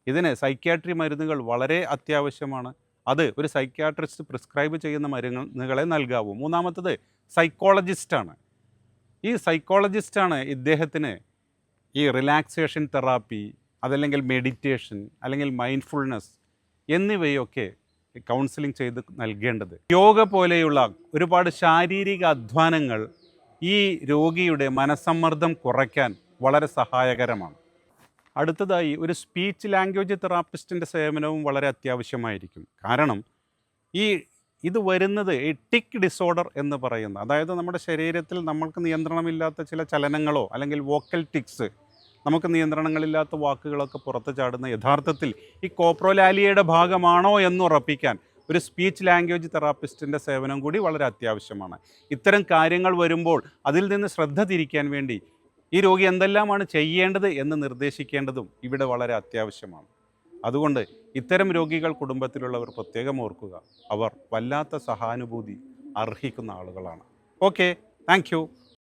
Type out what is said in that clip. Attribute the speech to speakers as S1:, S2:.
S1: ഇതിന് സൈക്യാട്രി മരുന്നുകൾ വളരെ അത്യാവശ്യമാണ്. അത് ഒരു സൈക്യാട്രിസ്റ്റ് പ്രിസ്ക്രൈബ് ചെയ്യുന്ന മരുന്നുകളെ നൽകാവൂ. മൂന്നാമത്തത് സൈക്കോളജിസ്റ്റാണ്. ഈ സൈക്കോളജിസ്റ്റാണ് ഇദ്ദേഹത്തിന് ഈ റിലാക്സേഷൻ തെറാപ്പി, അതല്ലെങ്കിൽ മെഡിറ്റേഷൻ, അല്ലെങ്കിൽ മൈൻഡ്ഫുൾനെസ് എന്നിവയൊക്കെ കൗൺസിലിംഗ് ചെയ്ത് നൽകേണ്ടത്. യോഗ പോലെയുള്ള ഒരുപാട് ശാരീരിക അധ്വാനങ്ങൾ ഈ രോഗിയുടെ മനസ്സമ്മർദ്ദം കുറയ്ക്കാൻ വളരെ സഹായകരമാണ്. അടുത്തതായി ഒരു സ്പീച്ച് ലാംഗ്വേജ് തെറാപ്പിസ്റ്റിൻ്റെ സേവനവും വളരെ അത്യാവശ്യമായിരിക്കും. കാരണം ഈ ഇത് വരുന്നത് ഈ ടിക് ഡിസോർഡർ എന്ന് പറയുന്ന, അതായത് നമ്മുടെ ശരീരത്തിൽ നമ്മൾക്ക് നിയന്ത്രണമില്ലാത്ത ചില ചലനങ്ങളോ അല്ലെങ്കിൽ വോക്കൽ ടിക്സ്, നമുക്ക് നിയന്ത്രണങ്ങളില്ലാത്ത വാക്കുകളൊക്കെ പുറത്ത് ചാടുന്ന യഥാർത്ഥത്തിൽ ഈ കോപ്രോലാലിയയുടെ ഭാഗമാണോ എന്ന് ഉറപ്പിക്കാൻ ഒരു സ്പീച്ച് ലാംഗ്വേജ് തെറാപ്പിസ്റ്റിൻ്റെ സേവനം കൂടി വളരെ അത്യാവശ്യമാണ്. ഇത്തരം കാര്യങ്ങൾ വരുമ്പോൾ അതിൽ നിന്ന് ശ്രദ്ധ തിരിക്കാൻ വേണ്ടി ഈ രോഗി എന്തെല്ലാമാണ് ചെയ്യേണ്ടത് എന്ന് നിർദ്ദേശിക്കേണ്ടതും ഇവിടെ വളരെ അത്യാവശ്യമാണ്. അതുകൊണ്ട് ഇത്തരം രോഗികൾ കുടുംബത്തിലുള്ളവർ പ്രത്യേകം ഓർക്കുക, അവർ വല്ലാത്ത സഹാനുഭൂതി അർഹിക്കുന്ന ആളുകളാണ്. Okay, thank you.